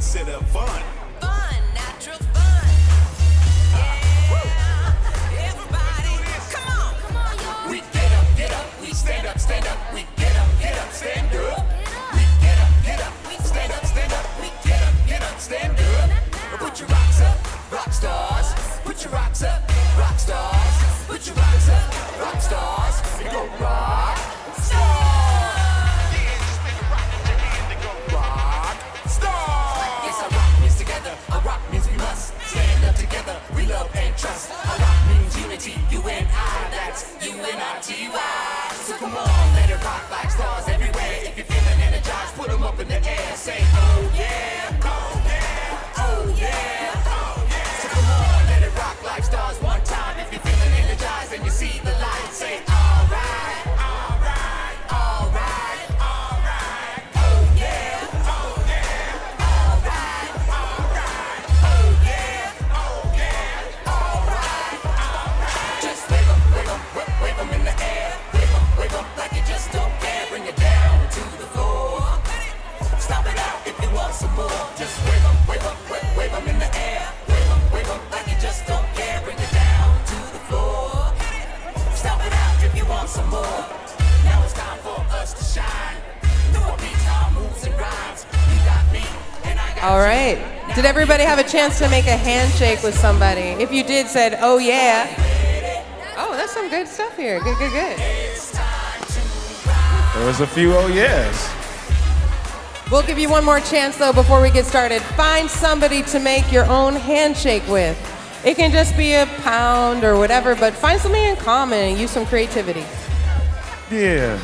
consider fun. Fun, natural fun. Yeah, everybody, come on, y'all. We get up, we stand up, we get up, stand up. We get up, we stand up, we get up, stand up. Put your rocks up, rock stars. Put your rocks up, rock stars. Put your rocks up, rock stars. And go rock stars. Yeah, just make a rock in your hand and go rock stars. Yes, our rock means together. Our rock means we must stand up together. We love and trust. Our rock means unity. You and I, that's U-N-I-T-Y. So come on, let it rock like stars everywhere. If you're feeling energized, put them up in the air. Say, oh yeah, oh yeah, oh yeah, oh yeah. So come on, let it rock like stars one time. If you're feeling energized and you see the light, say, alright, alright, alright, alright. Oh yeah, oh yeah, alright, alright. Oh yeah, oh yeah, alright, alright. Just wave 'em in the air. Wave 'em like you just don't care. Bring it down to the floor. Stop it out if you want some more. Just wave 'em in the air. Wave 'em like you just don't care. Bring it down to the floor. Stop it out if you want some more. Now it's time for us to shine. Through our beats, our moves and rhymes. You got me and I got All right. Did everybody have a chance to make a handshake with somebody? If you did, said, oh yeah. Oh, that's some good stuff here. Good. There was a few oh yes. We'll give you one more chance, though, before we get started. Find somebody to make your own handshake with. It can just be a pound or whatever, but find something in common and use some creativity. Yeah.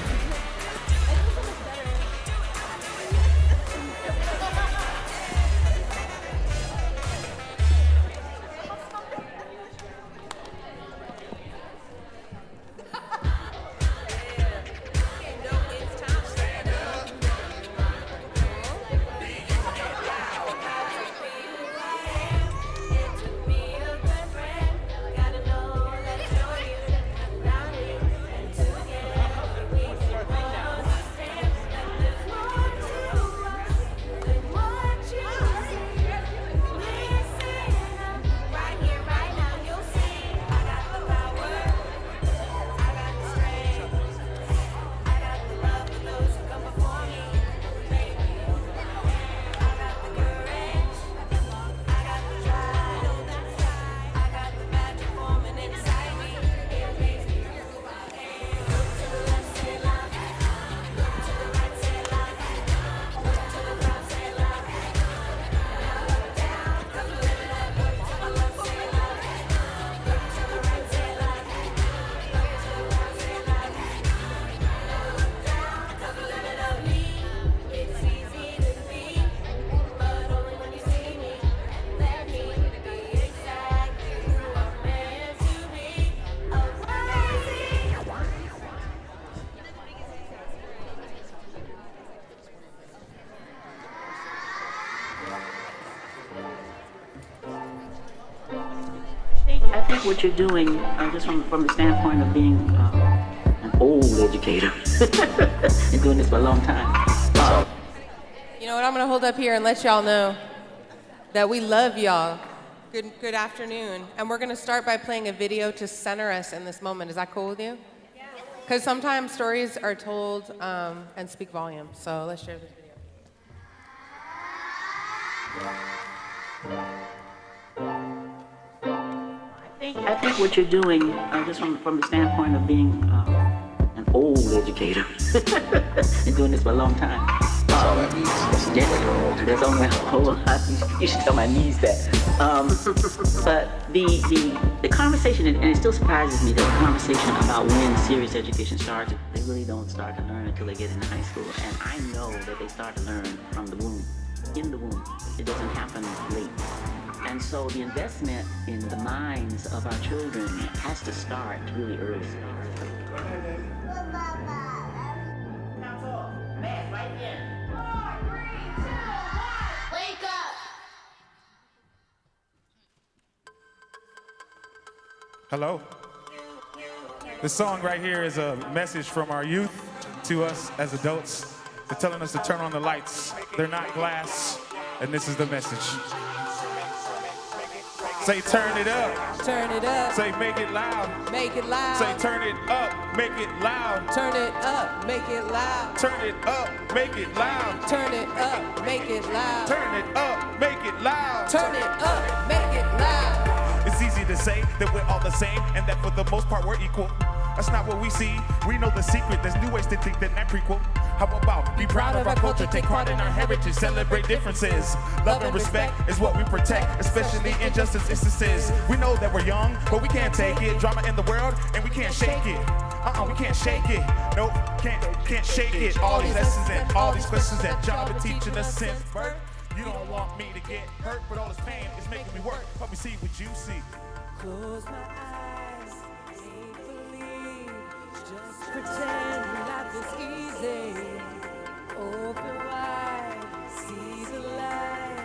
I think what you're doing, just from the standpoint of being an old educator, and doing this for a long time. You know what? I'm going to hold up here and let y'all know that we love y'all. Good afternoon. And we're going to start by playing a video to center us in this moment. Is that cool with you? Because sometimes stories are told and speak volumes. So let's share this video. I think what you're doing, just from the standpoint of being an old educator, and doing this for a long time. There's only a whole lot. You should tell my niece that. But the conversation, and it still surprises me, that the conversation about when serious education starts, they really don't start to learn until they get into high school. And I know that they start to learn from the womb, in the womb. It doesn't happen late. And so the investment in the minds of our children has to start really early. Wake up! Hello. This song right here is a message from our youth to us as adults. They're telling us to turn on the lights. They're not glass. And this is the message. Say turn it up. Turn it up. Say make it loud. Make it loud. Say turn it up, make it loud. Turn it up. Make it loud. Turn it up, make it loud. Turn it up. Make it loud. Turn it up, make it loud. Turn it up. Make it loud. It's easy to say that we're all the same and that for the most part we're equal. That's not what we see. We know the secret. There's new ways to think than that prequel. How about be proud of our culture, take part in our heritage, celebrate differences. Love and respect is what we protect, especially injustice instances. We know that we're young, but we can't take it. Drama in the world, and we can't shake it. We can't shake it. Nope, can't shake it. All these lessons and all these questions that job been teaching us since birth. You don't want me to get hurt, but all this pain is making me work. Help me see what you see. Close my eyes, make believe, just pretend life is easy. Open wide, see the light,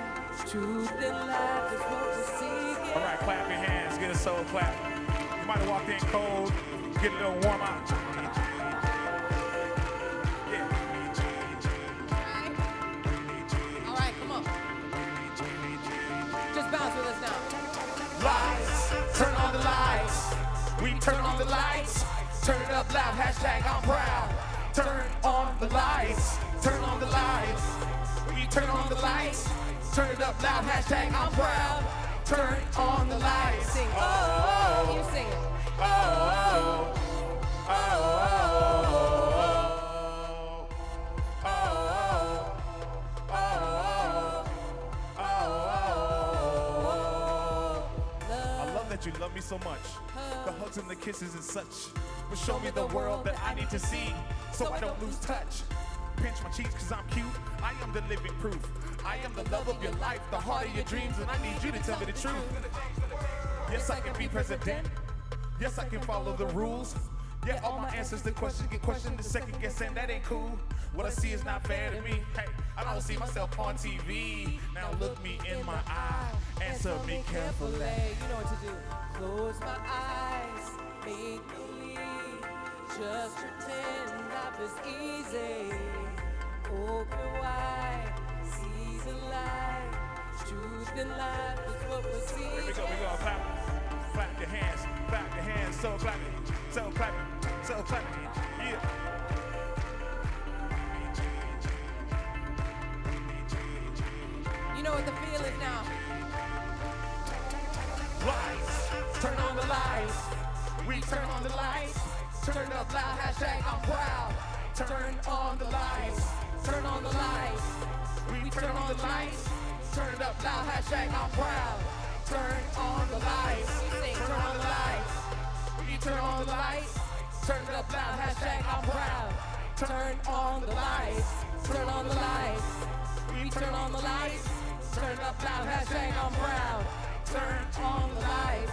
truth in life is what we're seeking. All right, clap your hands, get a soul clap. You might have walked in cold, get a little warm up. Yeah. All right, come on. Just bounce with us now. Lights, turn on the lights. We turn on the lights. Turn it up loud, hashtag I'm proud. Turn on the lights. Turn on the lights. We turn on the lights. Turn it up loud, hashtag I'm proud. Turn on the lights. Sing. Oh, you sing it. Oh, oh, oh, I love that you love me so much. The hugs and the kisses and such. But show me the world that I need to see, so I don't lose touch. Pinch my cheeks cause I'm cute. I am the living proof. I am the love of your life, the heart of your dreams, and I need you to tell me the truth. Yes, I can be president. Yes, I can follow the rules. Yeah, all my answers to questions get questioned to second guess, and that ain't cool. What I see is not fair to me. Hey, I don't see myself on TV. Now look me in my eye. Answer me carefully. You know what to do. Close my eyes, make believe, just pretend life is easy. Open wide, see the light, truth in life is what we're seeking. Here we go, clap your hands, so clap it, yeah. You know what the feel is now. Lights, turn on the lights. We turn on the lights. Turn it up loud, hashtag I'm proud. Turn on the lights. Turn on the lights. We turn on the lights. Turn it up loud, hashtag I'm proud. Turn on the lights. Turn on the lights. We turn on the lights. Turn it up loud, hashtag I'm proud. Turn on the lights. Turn on the lights. We turn on the lights. Turn it up loud, hashtag I'm proud. Turn on the lights.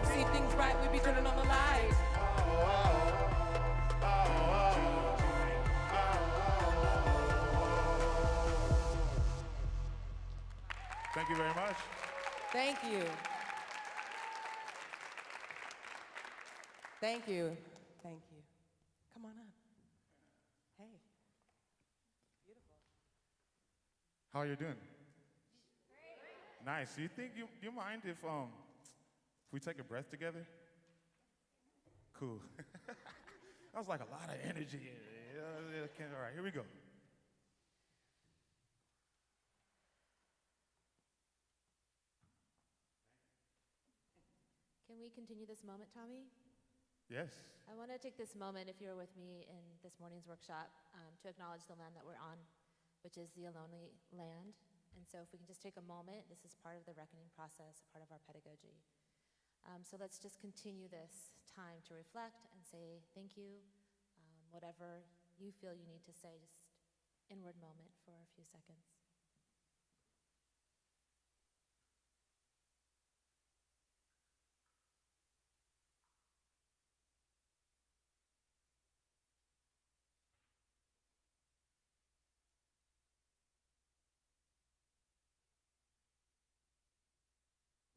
See things right, we be turning on the lights. Thank you very much. Thank you. Thank you. Thank you. Come on up. Hey. Beautiful. How are you doing? Nice. You think you mind if we take a breath together? Cool. That was like a lot of energy. All right, here we go. Can we continue this moment, Tommy? Yes. I want to take this moment, if you were with me in this morning's workshop, to acknowledge the land that we're on, which is the Ohlone land. And so if we can just take a moment, this is part of the reckoning process, a part of our pedagogy. So let's just continue this time to reflect and say thank you. Whatever you feel you need to say, just inward moment for a few seconds.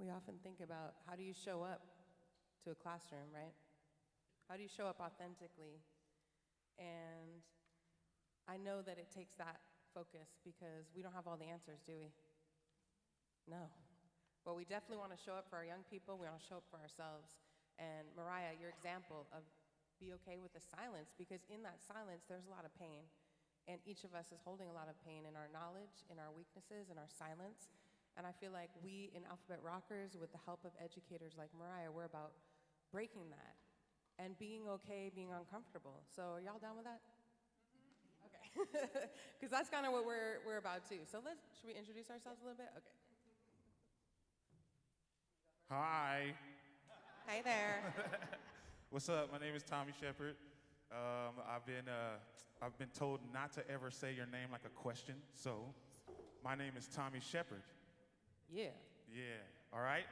We often think about how do you show up to a classroom, right? How do you show up authentically And I know that it takes that focus because we don't have all the answers, do we? No. But we definitely want to show up for our young people. We want to show up for ourselves. And Mariah, your example of be okay with the silence, because in that silence, there's a lot of pain. And each of us is holding a lot of pain in our knowledge, in our weaknesses, in our silence. And I feel like we in Alphabet Rockers, with the help of educators like Mariah, we're about breaking that and being okay, being uncomfortable. So are y'all down with that? Okay. Because that's kind of what we're about too. So should we introduce ourselves a little bit? Okay. Hi. Hi there. What's up? My name is Tommy Shepard. I've been told not to ever say your name like a question, so my name is Tommy Shepard. Yeah. Yeah. All right.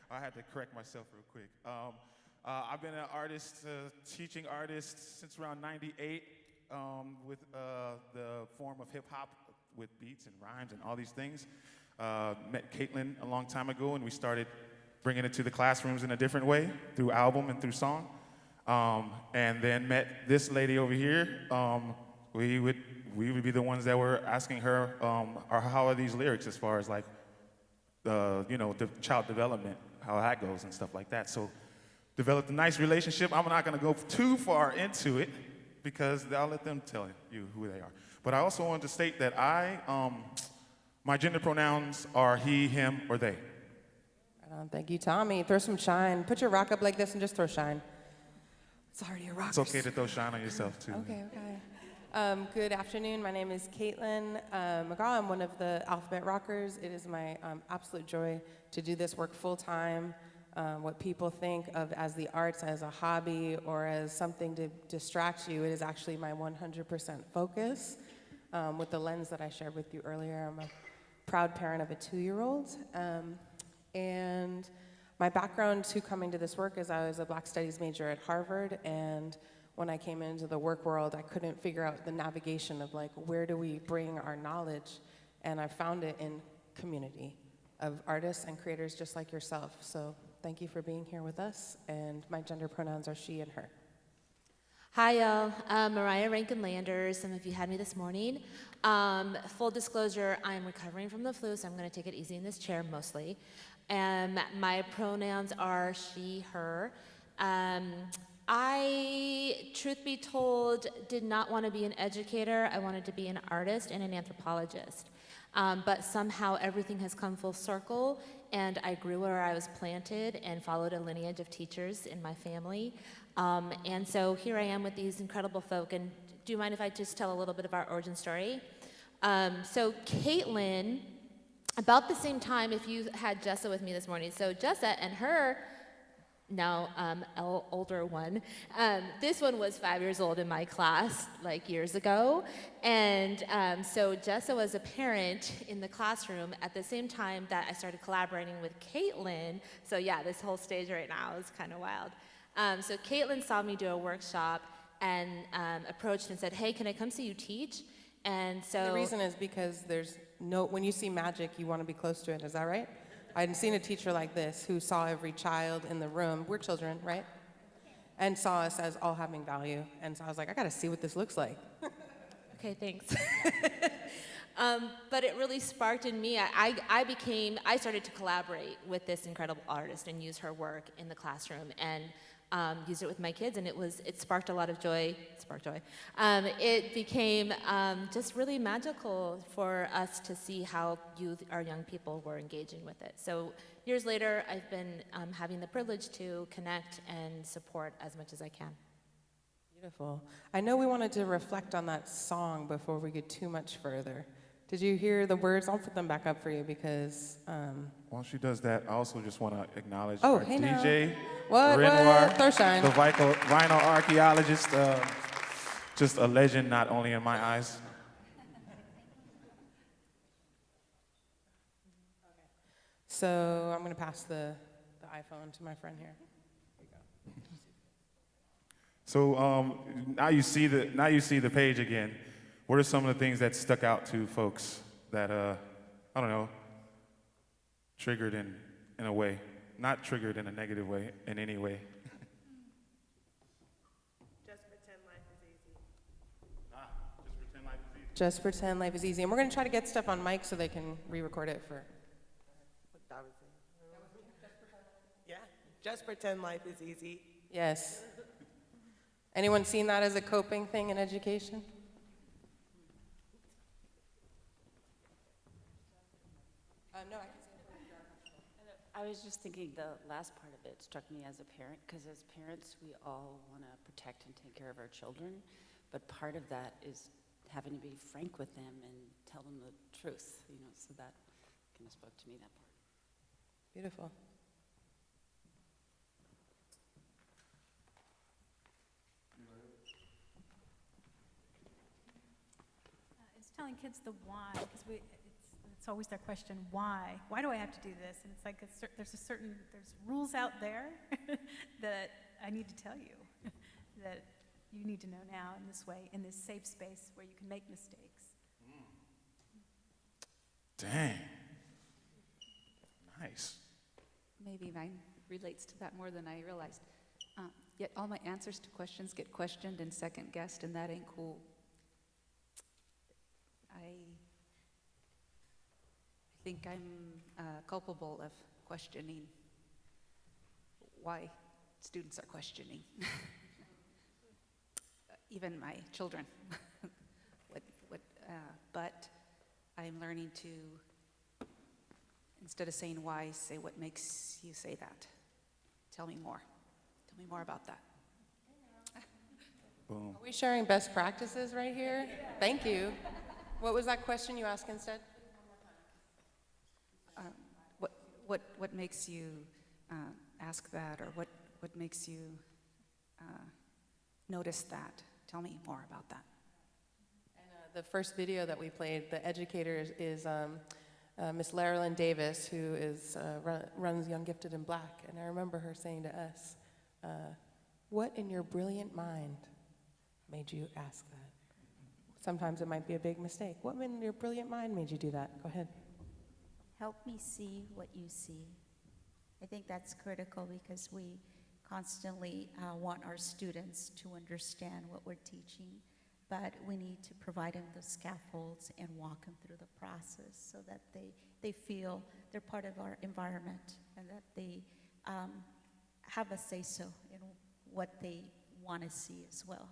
I had to correct myself real quick. I've been an artist, teaching artist since around '98 with the form of hip hop with beats and rhymes and all these things. Met Caitlyn a long time ago, and we started bringing it to the classrooms in a different way through album and through song. And then met this lady over here. We would be the ones that were asking her, or how are these lyrics as far as like, the child development, how that goes and stuff like that. So developed a nice relationship. I'm not gonna go too far into it because I'll let them tell you who they are. But I also wanted to state that my gender pronouns are he, him, or they. Thank you, Tommy. Throw some shine. Put your rock up like this and just throw shine. It's already a rock. It's okay to throw shine on yourself, too. Okay. Good afternoon. My name is Caitlyn Mccollum. I'm one of the Alphabet Rockers. It is my absolute joy to do this work full time. What people think of as the arts as a hobby or as something to distract you, it is actually my 100% focus. With the lens that I shared with you earlier, I'm a proud parent of a 2-year-old. And my background to coming to this work is I was a Black Studies major at Harvard, and when I came into the work world, I couldn't figure out the navigation of like, where do we bring our knowledge? And I found it in community of artists and creators just like yourself. So thank you for being here with us, and my gender pronouns are she and her. Hi, y'all. Mariah, Rankine-Landers. Some of you had me this morning. Full disclosure, I'm recovering from the flu, so I'm going to take it easy in this chair mostly. My pronouns are she, her. I, truth be told, did not want to be an educator. I wanted to be an artist and an anthropologist. But somehow everything has come full circle, and I grew where I was planted and followed a lineage of teachers in my family. And so here I am with these incredible folk. And do you mind if I just tell a little bit of our origin story? So Caitlyn, about the same time, if you had Jessa with me this morning, so Jessa and her, now older one, this one was 5 years old in my class, like years ago. And so Jessa was a parent in the classroom at the same time that I started collaborating with Caitlyn. So yeah, this whole stage right now is kind of wild. So Caitlyn saw me do a workshop and approached and said, hey, can I come see you teach? And so the reason is because when you see magic, you want to be close to it. Is that right? I hadn't seen a teacher like this who saw every child in the room. We're children, right? And saw us as all having value. And so I was like, I got to see what this looks like. Okay, thanks. But it really sparked in me. I started to collaborate with this incredible artist and use her work in the classroom and used it with my kids, and it sparked a lot of joy. It became just really magical for us to see how our young people were engaging with it. So years later, I've been having the privilege to connect and support as much as I can. Beautiful. I know we wanted to reflect on that song before we get too much further. Did you hear the words? I'll put them back up for you because... While she does that, I also just want to acknowledge our DJ, Renoir, throw shine. the rhino archaeologist, just a legend not only in my eyes. So I'm going to pass the iPhone to my friend here. So now you see the page again. What are some of the things that stuck out to folks that I don't know, triggered in a way, not triggered in a negative way, in any way? Just pretend life is Just pretend life is easy. Just pretend life is easy. And we're going to try to get stuff on mic so they can re-record it for. Yeah, just pretend life is easy. Yes. Anyone seen that as a coping thing in education? No, I can say I was just thinking the last part of it struck me as a parent, because as parents, we all want to protect and take care of our children, but part of that is having to be frank with them and tell them the truth, so that kind of spoke to me, that part. Beautiful. It's telling kids the why, because it's always their question, why? Why do I have to do this? And it's like there's rules out there that I need to tell you that you need to know now in this way, in this safe space where you can make mistakes. Dang. Nice. Maybe mine relates to that more than I realized. Yet all my answers to questions get questioned and second guessed, and that ain't cool. I think I'm culpable of questioning why students are questioning. Even my children. But I'm learning to, instead of saying why, say what makes you say that. Tell me more. Tell me more about that. Boom. Are we sharing best practices right here? Thank you. What was that question you asked instead? What makes you ask that, or what makes you notice that? Tell me more about that. And the first video that we played, the educator is Miss Larilyn Davis, who runs Young Gifted and Black. And I remember her saying to us, what in your brilliant mind made you ask that? Sometimes it might be a big mistake. What in your brilliant mind made you do that? Go ahead. Help me see what you see. I think that's critical because we constantly want our students to understand what we're teaching, but we need to provide them the scaffolds and walk them through the process so that they feel they're part of our environment and that they have a say-so in what they want to see as well.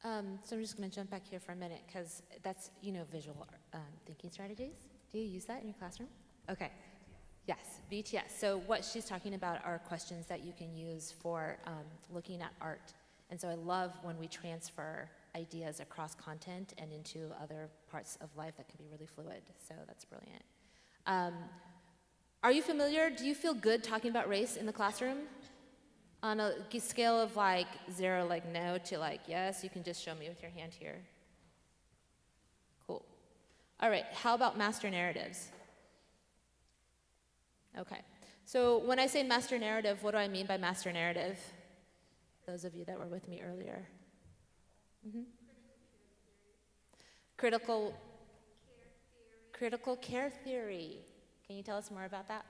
So I'm just going to jump back here for a minute because that's, visual thinking strategies. Do you use that in your classroom? Okay. Yes, VTS. So what she's talking about are questions that you can use for looking at art. And so I love when we transfer ideas across content and into other parts of life that can be really fluid. So that's brilliant. Are you familiar? Do you feel good talking about race in the classroom? On a scale of 0, no, to yes, you can just show me with your hand here. Cool. All right, how about master narratives? Okay, so when I say master narrative, what do I mean by master narrative? Those of you that were with me earlier. Mm-hmm. Critical care theory. Can you tell us more about that?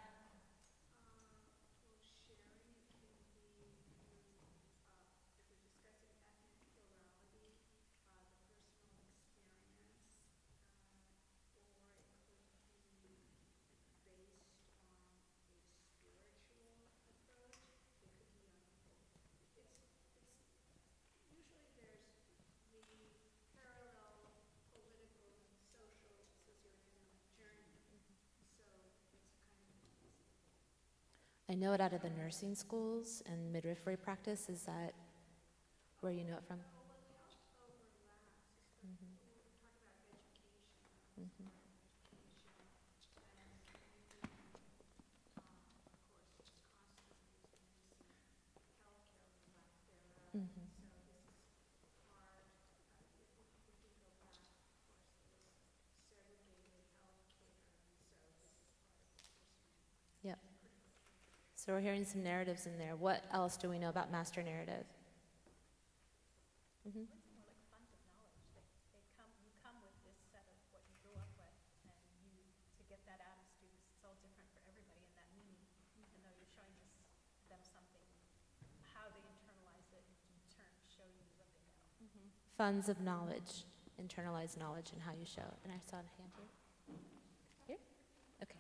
I know it out of the nursing schools and midwifery practice. Is that where you know it from? Mm-hmm. Mm-hmm. Mm-hmm. Yep. So we're hearing some narratives in there. What else do we know about master narrative? Mm-hmm. It's more like font of knowledge. You come with this set of what you grew up with, and to get that out of students, it's all different for everybody in that meaning, even though you're showing them something, how they internalize it, in turn show you what funds of knowledge, internalized knowledge, and how you show it. And I saw a hand here. Here? Okay.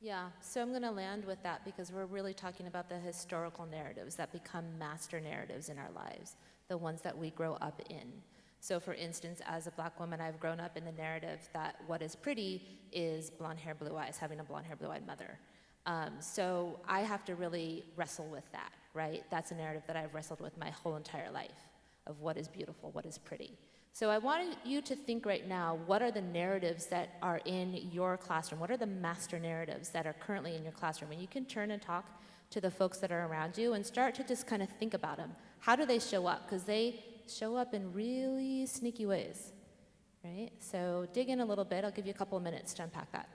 Yeah, so I'm going to land with that because we're really talking about the historical narratives that become master narratives in our lives, the ones that we grow up in. So for instance, as a black woman, I've grown up in the narrative that what is pretty is blonde hair, blue eyes, having a blonde hair, blue-eyed mother. So I have to really wrestle with that, right? That's a narrative that I've wrestled with my whole entire life of what is beautiful, what is pretty. So I wanted you to think right now, what are the narratives that are in your classroom? What are the master narratives that are currently in your classroom? And you can turn and talk to the folks that are around you and start to just kind of think about them. How do they show up? Because they show up in really sneaky ways, right? So dig in a little bit. I'll give you a couple of minutes to unpack that.